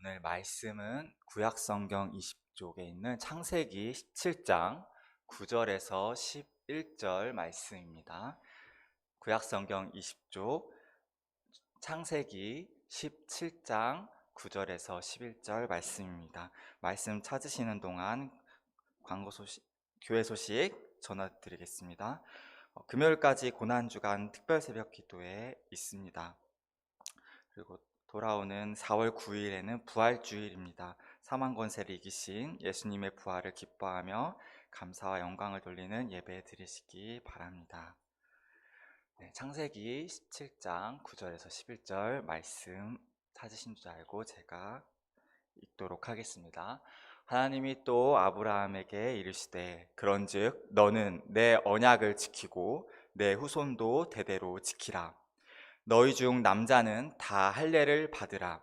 오늘 말씀은 구약성경 20쪽에 있는 창세기 17장 9절에서 11절 말씀입니다. 구약성경 20쪽 창세기 17장 9절에서 11절 말씀입니다. 말씀 찾으시는 동안 광고 소식, 교회 소식 전해드리겠습니다. 금요일까지 고난주간 특별 새벽 기도회 있습니다. 그리고 돌아오는 4월 9일에는 부활주일입니다. 사망 권세를 이기신 예수님의 부활을 기뻐하며 감사와 영광을 돌리는 예배 드리시기 바랍니다. 창세기 17장 9절에서 11절 말씀 찾으신 줄 알고 제가 읽도록 하겠습니다. 하나님이 또 아브라함에게 이르시되 그런즉 너는 내 언약을 지키고 내 후손도 대대로 지키라. 너희 중 남자는 다 할례를 받으라.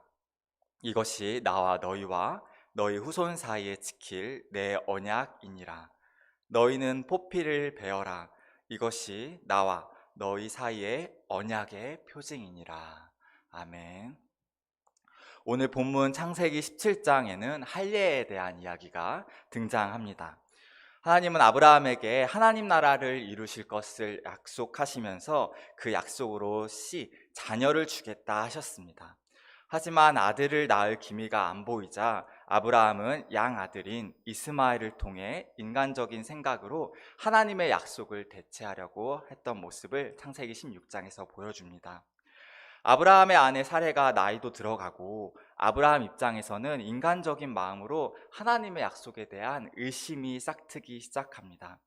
이것이 나와 너희와 너희 후손 사이에 지킬 내 언약이니라. 너희는 포피를 베어라. 이것이 나와 너희 사이의 언약의 표징이니라. 아멘. 오늘 본문 창세기 17장에는 할례에 대한 이야기가 등장합니다. 하나님은 아브라함에게 하나님 나라를 이루실 것을 약속하시면서 그 약속으로 자녀를 주겠다 하셨습니다. 하지만 아들을 낳을 기미가 안 보이자 아브라함은 양아들인 이스마엘을 통해 인간적인 생각으로 하나님의 약속을 대체하려고 했던 모습을 창세기 16장에서 보여줍니다. 아브라함의 아내 사레가 나이도 들어가고 아브라함 입장에서는 인간적인 마음으로 하나님의 약속에 대한 의심이 싹트기 시작합니다.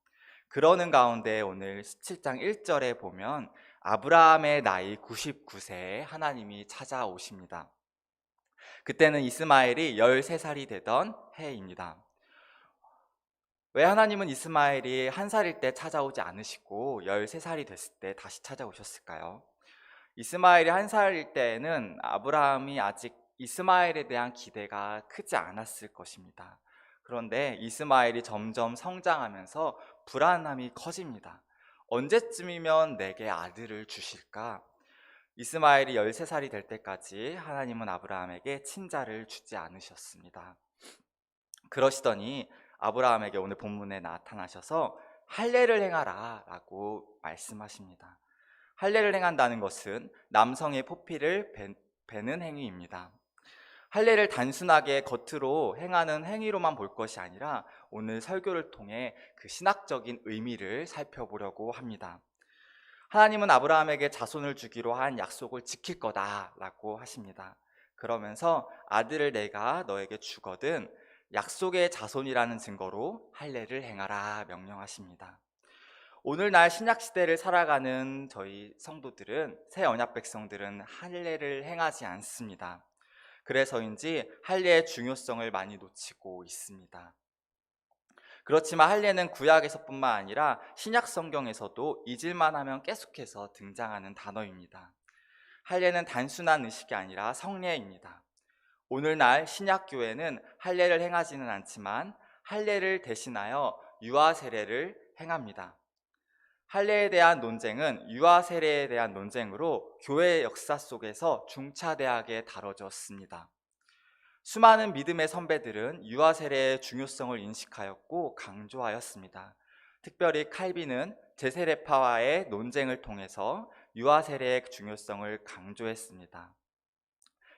그러는 가운데 오늘 17장 1절에 보면 아브라함의 나이 99세에 하나님이 찾아오십니다. 그때는 이스마엘이 13살이 되던 해입니다. 왜 하나님은 이스마엘이 1살일 때 찾아오지 않으시고 13살이 됐을 때 다시 찾아오셨을까요? 이스마엘이 1살일 때에는 아브라함이 아직 이스마엘에 대한 기대가 크지 않았을 것입니다. 그런데 이스마엘이 점점 성장하면서 불안함이 커집니다. 언제쯤이면 내게 아들을 주실까? 이스마엘이 13살이 될 때까지 하나님은 아브라함에게 친자를 주지 않으셨습니다. 그러시더니 아브라함에게 오늘 본문에 나타나셔서 할례를 행하라 라고 말씀하십니다. 할례를 행한다는 것은 남성의 포피를 베는 행위입니다. 할례를 단순하게 겉으로 행하는 행위로만 볼 것이 아니라 오늘 설교를 통해 그 신학적인 의미를 살펴보려고 합니다. 하나님은 아브라함에게 자손을 주기로 한 약속을 지킬 거다라고 하십니다. 그러면서 아들을 내가 너에게 주거든 약속의 자손이라는 증거로 할례를 행하라 명령하십니다. 오늘날 신약시대를 살아가는 저희 성도들은, 새 언약 백성들은 할례를 행하지 않습니다. 그래서인지 할례의 중요성을 많이 놓치고 있습니다. 그렇지만 할례는 구약에서뿐만 아니라 신약 성경에서도 잊을만 하면 계속해서 등장하는 단어입니다. 할례는 단순한 의식이 아니라 성례입니다. 오늘날 신약교회는 할례를 행하지는 않지만 할례를 대신하여 유아 세례를 행합니다. 할례에 대한 논쟁은 유아 세례에 대한 논쟁으로 교회 역사 속에서 중차대하게 다뤄졌습니다. 수많은 믿음의 선배들은 유아 세례의 중요성을 인식하였고 강조하였습니다. 특별히 칼빈은 제세례파와의 논쟁을 통해서 유아 세례의 중요성을 강조했습니다.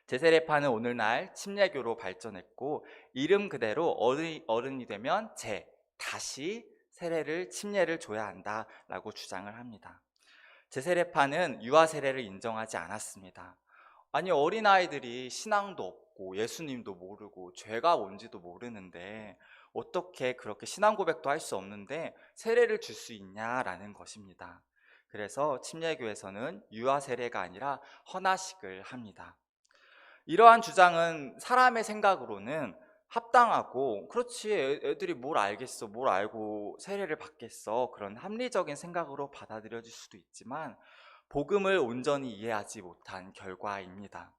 제세례파는 오늘날 침례교로 발전했고 이름 그대로 어른이 되면 다시 세례를 침례를 줘야 한다라고 주장을 합니다. 제세례파는 유아 세례를 인정하지 않았습니다. 아니 어린아이들이 신앙도 없고 예수님도 모르고 죄가 뭔지도 모르는데 어떻게 그렇게 신앙 고백도 할 수 없는데 세례를 줄 수 있냐라는 것입니다. 그래서 침례교에서는 유아 세례가 아니라 헌화식을 합니다. 이러한 주장은 사람의 생각으로는 합당하고 그렇지 애들이 뭘 알겠어 뭘 알고 세례를 받겠어 그런 합리적인 생각으로 받아들여질 수도 있지만 복음을 온전히 이해하지 못한 결과입니다.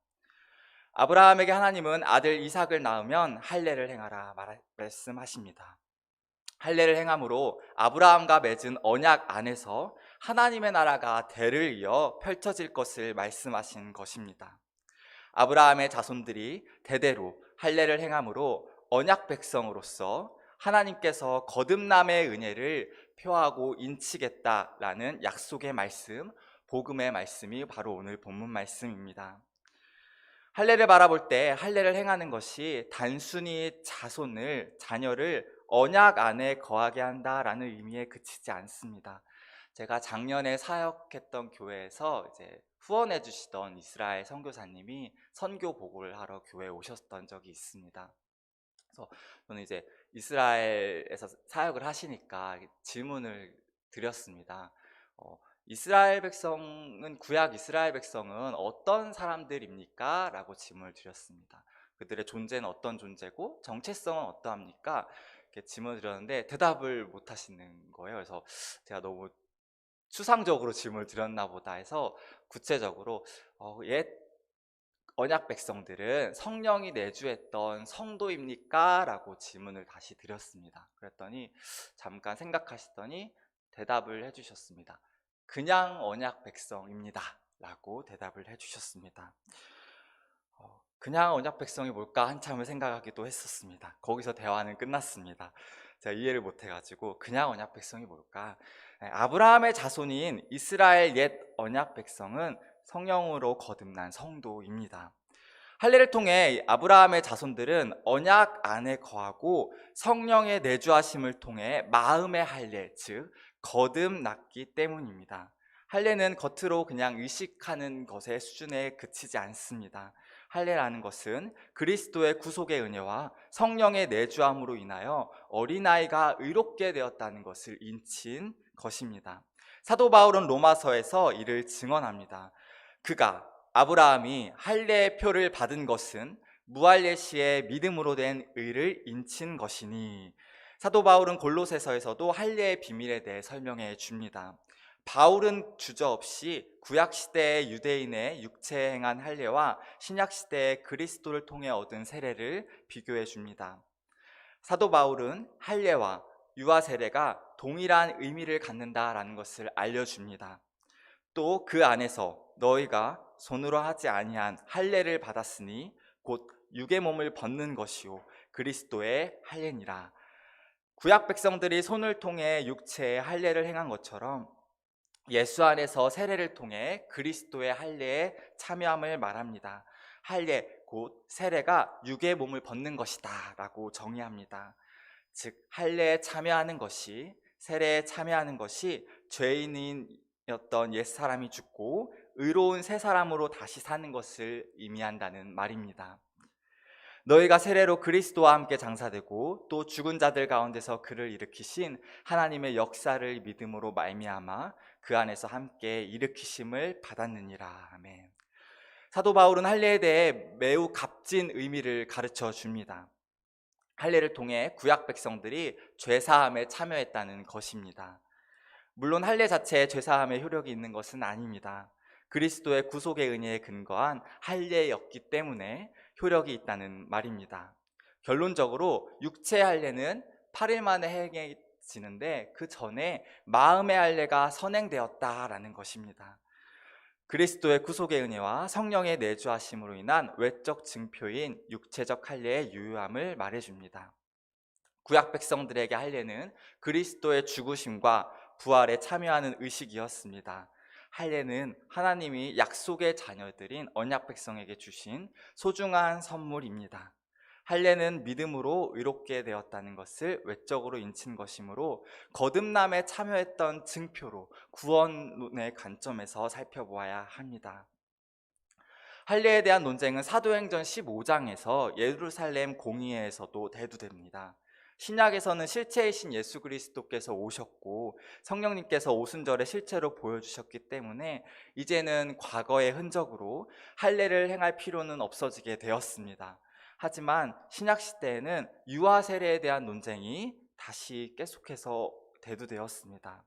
아브라함에게 하나님은 아들 이삭을 낳으면 할례를 행하라 말씀하십니다. 할례를 행함으로 아브라함과 맺은 언약 안에서 하나님의 나라가 대를 이어 펼쳐질 것을 말씀하신 것입니다. 아브라함의 자손들이 대대로 할례를 행함으로 언약 백성으로서 하나님께서 거듭남의 은혜를 표하고 인치겠다라는 약속의 말씀, 복음의 말씀이 바로 오늘 본문 말씀입니다. 할례를 바라볼 때 할례를 행하는 것이 단순히 자녀를 언약 안에 거하게 한다라는 의미에 그치지 않습니다. 제가 작년에 사역했던 교회에서 이제 후원해 주시던 이스라엘 선교사님이 선교 보고를 하러 교회에 오셨던 적이 있습니다. 그래서 저는 이제 이스라엘에서 사역을 하시니까 질문을 드렸습니다. 구약 이스라엘 백성은 어떤 사람들입니까? 라고 질문을 드렸습니다. 그들의 존재는 어떤 존재고 정체성은 어떠합니까? 이렇게 질문을 드렸는데 대답을 못 하시는 거예요. 그래서 제가 너무 추상적으로 질문을 드렸나 보다 해서 구체적으로 옛 언약 백성들은 성령이 내주했던 성도입니까? 라고 질문을 다시 드렸습니다. 그랬더니 잠깐 생각하시더니 대답을 해주셨습니다. 그냥 언약 백성입니다 라고 대답을 해주셨습니다. 그냥 언약 백성이 뭘까 한참을 생각하기도 했었습니다. 거기서 대화는 끝났습니다. 제가 이해를 못해가지고 그냥 언약 백성이 뭘까? 아브라함의 자손인 이스라엘 옛 언약 백성은 성령으로 거듭난 성도입니다. 할례를 통해 아브라함의 자손들은 언약 안에 거하고 성령의 내주하심을 통해 마음의 할례, 즉 거듭났기 때문입니다. 할례는 겉으로 그냥 의식하는 것의 수준에 그치지 않습니다. 할례라는 것은 그리스도의 구속의 은혜와 성령의 내주함으로 인하여 어린아이가 의롭게 되었다는 것을 인친 것입니다. 사도 바울은 로마서에서 이를 증언합니다. 아브라함이 할례의 표를 받은 것은 무할례 시에 믿음으로 된 의를 인친 것이니. 사도 바울은 골로새서에서도 할례의 비밀에 대해 설명해 줍니다. 바울은 주저없이 구약시대의 유대인의 육체에 행한 할례와 신약시대의 그리스도를 통해 얻은 세례를 비교해 줍니다. 사도 바울은 할례와 유아 세례가 동일한 의미를 갖는다라는 것을 알려줍니다. 또 그 안에서 너희가 손으로 하지 아니한 할례를 받았으니 곧 육의 몸을 벗는 것이요 그리스도의 할례니라. 구약 백성들이 손을 통해 육체의 할례를 행한 것처럼 예수 안에서 세례를 통해 그리스도의 할례에 참여함을 말합니다. 할례 곧 세례가 육의 몸을 벗는 것이다 라고 정의합니다. 즉 할례에 참여하는 것이, 세례에 참여하는 것이 죄인이었던 옛사람이 죽고 의로운 새 사람으로 다시 사는 것을 의미한다는 말입니다. 너희가 세례로 그리스도와 함께 장사되고 또 죽은 자들 가운데서 그를 일으키신 하나님의 역사를 믿음으로 말미암아 그 안에서 함께 일으키심을 받았느니라. 아멘. 사도 바울은 할례에 대해 매우 값진 의미를 가르쳐 줍니다. 할례를 통해 구약 백성들이 죄사함에 참여했다는 것입니다. 물론 할례 자체에 죄사함의 효력이 있는 것은 아닙니다. 그리스도의 구속의 은혜에 근거한 할례였기 때문에 효력이 있다는 말입니다. 결론적으로 육체 할례는 8일 만에 행해지는데 그 전에 마음의 할례가 선행되었다라는 것입니다. 그리스도의 구속의 은혜와 성령의 내주하심으로 인한 외적 증표인 육체적 할례의 유효함을 말해줍니다. 구약 백성들에게 할례는 그리스도의 죽으심과 부활에 참여하는 의식이었습니다. 할례는 하나님이 약속의 자녀들인 언약 백성에게 주신 소중한 선물입니다. 할례는 믿음으로 의롭게 되었다는 것을 외적으로 인친 것이므로 거듭남에 참여했던 증표로 구원론의 관점에서 살펴보아야 합니다. 할례에 대한 논쟁은 사도행전 15장에서 예루살렘 공의회에서도 대두됩니다. 신약에서는 실체이신 예수 그리스도께서 오셨고 성령님께서 오순절에 실체로 보여주셨기 때문에 이제는 과거의 흔적으로 할례를 행할 필요는 없어지게 되었습니다. 하지만 신약시대에는 유아 세례에 대한 논쟁이 다시 계속해서 대두되었습니다.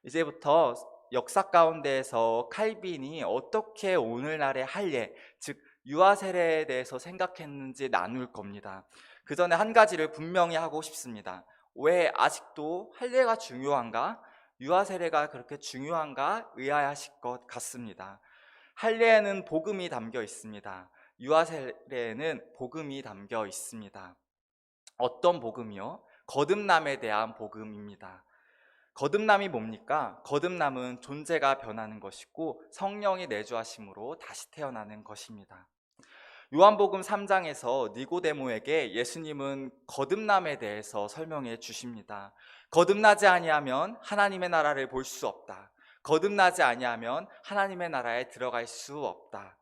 이제부터 역사 가운데에서 칼빈이 어떻게 오늘날의 할례, 즉 유아 세례에 대해서 생각했는지 나눌 겁니다. 그 전에 한 가지를 분명히 하고 싶습니다. 왜 아직도 할례가 중요한가? 유아 세례가 그렇게 중요한가? 의아하실 것 같습니다. 할례에는 복음이 담겨 있습니다. 유아 세례에는 복음이 담겨 있습니다. 어떤 복음이요? 거듭남에 대한 복음입니다. 거듭남이 뭡니까? 거듭남은 존재가 변하는 것이고 성령이 내주하심으로 다시 태어나는 것입니다. 요한복음 3장에서 니고데모에게 예수님은 거듭남에 대해서 설명해 주십니다. 거듭나지 아니하면 하나님의 나라를 볼 수 없다. 거듭나지 아니하면 하나님의 나라에 들어갈 수 없다.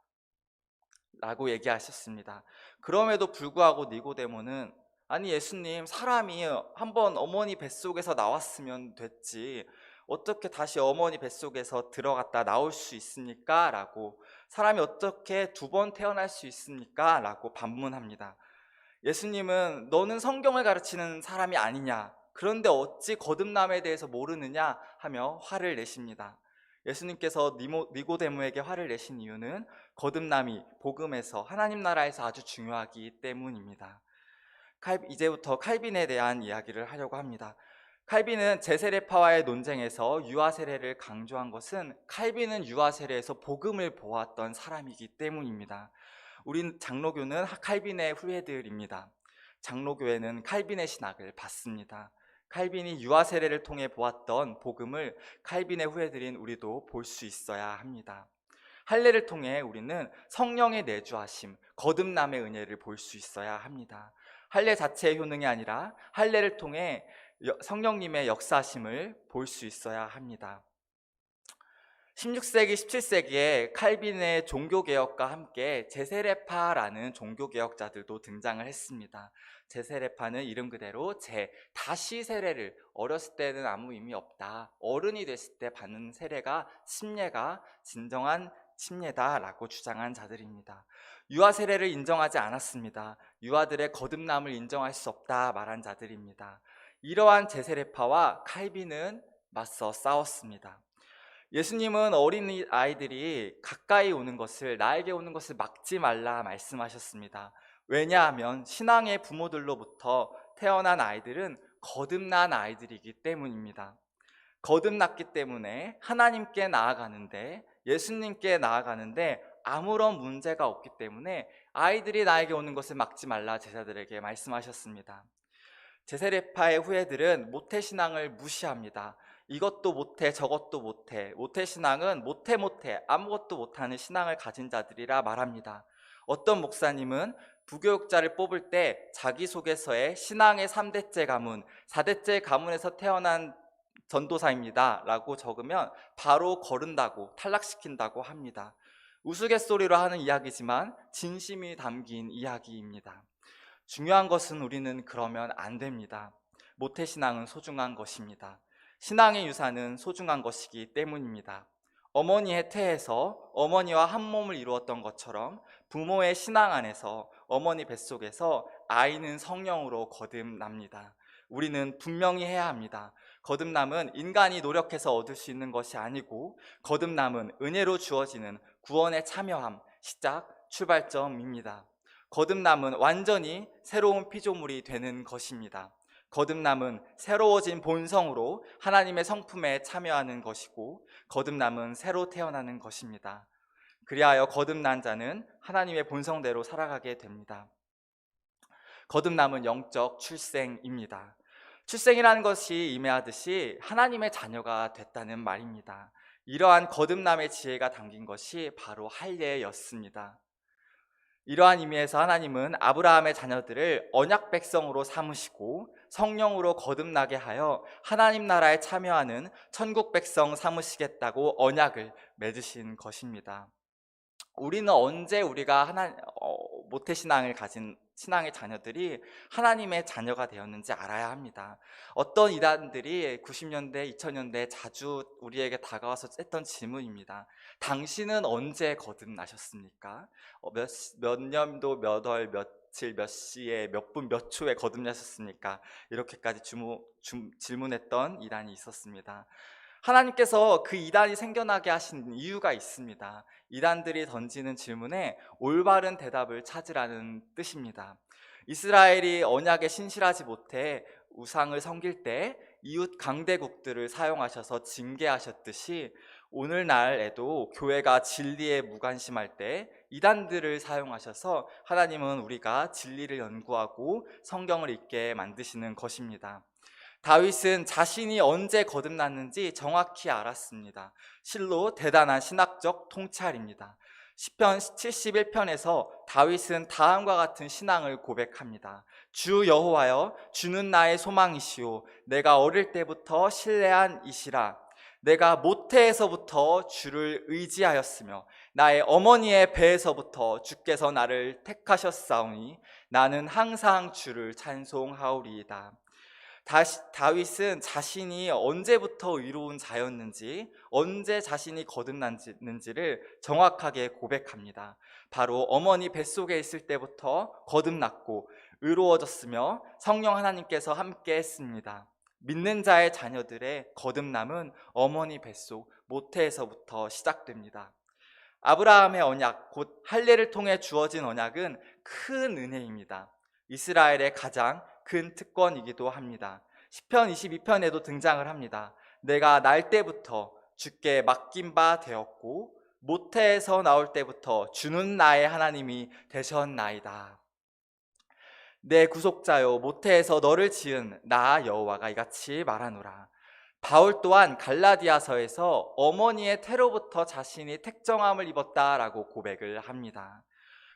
라고 얘기하셨습니다. 그럼에도 불구하고 니고데모는 아니 예수님, 사람이 한번 어머니 뱃속에서 나왔으면 됐지 어떻게 다시 어머니 뱃속에서 들어갔다 나올 수 있습니까? 라고, 사람이 어떻게 두 번 태어날 수 있습니까? 라고 반문합니다. 예수님은 너는 성경을 가르치는 사람이 아니냐, 그런데 어찌 거듭남에 대해서 모르느냐 하며 화를 내십니다. 예수님께서 니고데모에게 화를 내신 이유는 거듭남이 복음에서, 하나님 나라에서 아주 중요하기 때문입니다. 이제부터 칼빈에 대한 이야기를 하려고 합니다. 칼빈은 제세례파와의 논쟁에서 유아 세례를 강조한 것은 칼빈은 유아 세례에서 복음을 보았던 사람이기 때문입니다. 우린 장로교는 칼빈의 후예들입니다. 장로교회는 칼빈의 신학을 받습니다. 칼빈이 유아 세례를 통해 보았던 복음을 칼빈의 후예들인 우리도 볼 수 있어야 합니다. 할례를 통해 우리는 성령의 내주하심, 거듭남의 은혜를 볼 수 있어야 합니다. 할례 자체의 효능이 아니라 할례를 통해 성령님의 역사하심을 볼 수 있어야 합니다. 16세기, 17세기에 칼빈의 종교개혁과 함께 제세례파라는 종교개혁자들도 등장을 했습니다. 제세례파는 이름 그대로 다시 세례를, 어렸을 때는 아무 의미 없다, 어른이 됐을 때 받는 세례가 침례가 진정한 침례다라고 주장한 자들입니다. 유아 세례를 인정하지 않았습니다. 유아들의 거듭남을 인정할 수 없다 말한 자들입니다. 이러한 제세례파와 칼빈은 맞서 싸웠습니다. 예수님은 어린 아이들이 가까이 오는 것을, 나에게 오는 것을 막지 말라 말씀하셨습니다. 왜냐하면 신앙의 부모들로부터 태어난 아이들은 거듭난 아이들이기 때문입니다. 거듭났기 때문에 하나님께 나아가는데, 예수님께 나아가는데 아무런 문제가 없기 때문에 아이들이 나에게 오는 것을 막지 말라 제자들에게 말씀하셨습니다. 제세례파의 후예들은 모태신앙을 무시합니다. 이것도 못해 저것도 못해, 모태신앙은 못해 아무것도 못하는 신앙을 가진 자들이라 말합니다. 어떤 목사님은 부교육자를 뽑을 때 자기소개서에 신앙의 3대째 가문, 4대째 가문에서 태어난 전도사입니다 라고 적으면 바로 거른다고, 탈락시킨다고 합니다. 우스갯소리로 하는 이야기지만 진심이 담긴 이야기입니다. 중요한 것은 우리는 그러면 안 됩니다. 모태신앙은 소중한 것입니다. 신앙의 유산은 소중한 것이기 때문입니다. 어머니의 태에서 어머니와 한 몸을 이루었던 것처럼 부모의 신앙 안에서, 어머니 뱃속에서 아이는 성령으로 거듭납니다. 우리는 분명히 해야 합니다. 거듭남은 인간이 노력해서 얻을 수 있는 것이 아니고, 거듭남은 은혜로 주어지는 구원에 참여함, 시작, 출발점입니다. 거듭남은 완전히 새로운 피조물이 되는 것입니다. 거듭남은 새로워진 본성으로 하나님의 성품에 참여하는 것이고, 거듭남은 새로 태어나는 것입니다. 그리하여 거듭난 자는 하나님의 본성대로 살아가게 됩니다. 거듭남은 영적 출생입니다. 출생이라는 것이 임해하듯이 하나님의 자녀가 됐다는 말입니다. 이러한 거듭남의 지혜가 담긴 것이 바로 할례였습니다. 이러한 의미에서 하나님은 아브라함의 자녀들을 언약 백성으로 삼으시고 성령으로 거듭나게 하여 하나님 나라에 참여하는 천국 백성 삼으시겠다고 언약을 맺으신 것입니다. 우리는 언제 우리가 모태신앙을 가진 신앙의 자녀들이 하나님의 자녀가 되었는지 알아야 합니다. 어떤 이단들이 90년대, 2000년대 자주 우리에게 다가와서 했던 질문입니다. 당신은 언제 거듭나셨습니까? 몇 년도, 몇 월, 며칠, 몇 시에, 몇 분, 몇 초에 거듭나셨습니까? 이렇게까지 질문했던 이단이 있었습니다. 하나님께서 그 이단이 생겨나게 하신 이유가 있습니다. 이단들이 던지는 질문에 올바른 대답을 찾으라는 뜻입니다. 이스라엘이 언약에 신실하지 못해 우상을 섬길 때 이웃 강대국들을 사용하셔서 징계하셨듯이, 오늘날에도 교회가 진리에 무관심할 때 이단들을 사용하셔서 하나님은 우리가 진리를 연구하고 성경을 읽게 만드시는 것입니다. 다윗은 자신이 언제 거듭났는지 정확히 알았습니다. 실로 대단한 신학적 통찰입니다. 시편 71편에서 다윗은 다음과 같은 신앙을 고백합니다. 주 여호와여, 주는 나의 소망이시오. 내가 어릴 때부터 신뢰한 이시라. 내가 모태에서부터 주를 의지하였으며 나의 어머니의 배에서부터 주께서 나를 택하셨사오니 나는 항상 주를 찬송하오리이다. 다윗은 자신이 언제부터 의로운 자였는지, 언제 자신이 거듭났는지를 정확하게 고백합니다. 바로 어머니 뱃속에 있을 때부터 거듭났고 의로워졌으며 성령 하나님께서 함께 했습니다. 믿는 자의 자녀들의 거듭남은 어머니 뱃속 모태에서부터 시작됩니다. 아브라함의 언약, 곧 할례를 통해 주어진 언약은 큰 은혜입니다. 이스라엘의 가장 큰 특권이기도 합니다. 시편 22편에도 등장을 합니다. 내가 날 때부터 주께 맡긴 바 되었고 모태에서 나올 때부터 주는 나의 하나님이 되셨나이다. 내 구속자요, 모태에서 너를 지은 나 여호와가 이같이 말하노라. 바울 또한 갈라디아서에서 어머니의 태로부터 자신이 택정함을 입었다라고 고백을 합니다.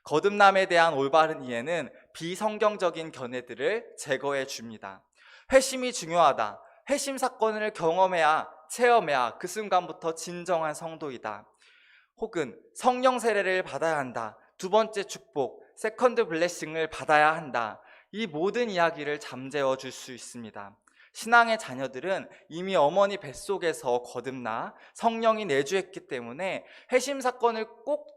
거듭남에 대한 올바른 이해는 비성경적인 견해들을 제거해 줍니다. 회심이 중요하다. 회심 사건을 경험해야, 체험해야 그 순간부터 진정한 성도이다. 혹은 성령 세례를 받아야 한다. 두 번째 축복, 세컨드 블레싱을 받아야 한다. 이 모든 이야기를 잠재워 줄 수 있습니다. 신앙의 자녀들은 이미 어머니 뱃속에서 거듭나 성령이 내주했기 때문에 회심 사건을 꼭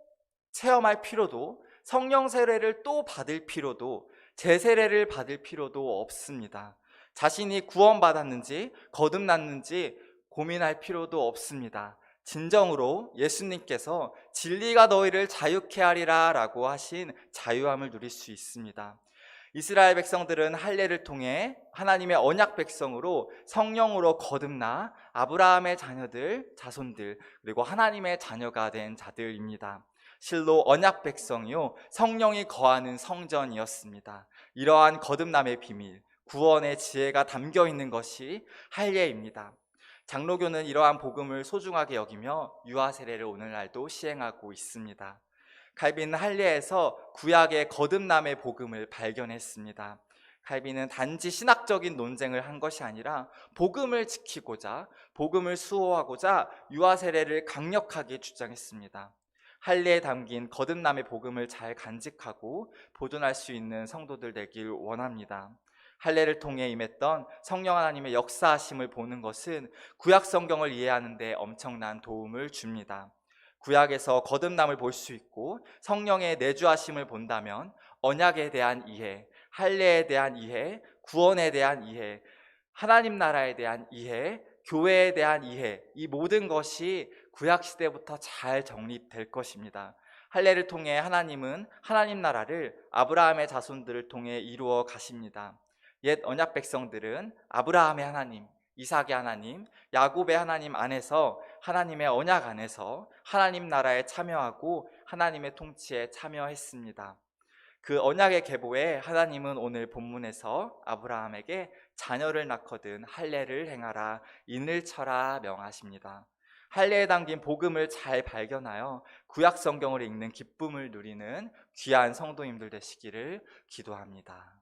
체험할 필요도, 성령 세례를 또 받을 필요도, 재세례를 받을 필요도 없습니다. 자신이 구원받았는지 거듭났는지 고민할 필요도 없습니다. 진정으로 예수님께서 진리가 너희를 자유케 하리라 라고 하신 자유함을 누릴 수 있습니다. 이스라엘 백성들은 할례를 통해 하나님의 언약 백성으로 성령으로 거듭나 아브라함의 자녀들, 자손들, 그리고 하나님의 자녀가 된 자들입니다. 실로 언약 백성이요, 성령이 거하는 성전이었습니다. 이러한 거듭남의 비밀, 구원의 지혜가 담겨 있는 것이 할례입니다. 장로교는 이러한 복음을 소중하게 여기며 유아 세례를 오늘날도 시행하고 있습니다. 칼빈은 할례에서 구약의 거듭남의 복음을 발견했습니다. 칼빈은 단지 신학적인 논쟁을 한 것이 아니라 복음을 지키고자, 복음을 수호하고자 유아 세례를 강력하게 주장했습니다. 할례에 담긴 거듭남의 복음을 잘 간직하고 보존할 수 있는 성도들 되길 원합니다. 할례를 통해 임했던 성령 하나님의 역사하심을 보는 것은 구약 성경을 이해하는 데 엄청난 도움을 줍니다. 구약에서 거듭남을 볼 수 있고 성령의 내주하심을 본다면 언약에 대한 이해, 할례에 대한 이해, 구원에 대한 이해, 하나님 나라에 대한 이해, 교회에 대한 이해, 이 모든 것이 구약 시대부터 잘 정립될 것입니다. 할례를 통해 하나님은 하나님 나라를 아브라함의 자손들을 통해 이루어 가십니다. 옛 언약 백성들은 아브라함의 하나님, 이삭의 하나님, 야곱의 하나님 안에서, 하나님의 언약 안에서 하나님 나라에 참여하고 하나님의 통치에 참여했습니다. 그 언약의 계보에 하나님은 오늘 본문에서 아브라함에게 자녀를 낳거든 할례를 행하라, 인을 쳐라 명하십니다. 할례에 담긴 복음을 잘 발견하여 구약 성경을 읽는 기쁨을 누리는 귀한 성도님들 되시기를 기도합니다.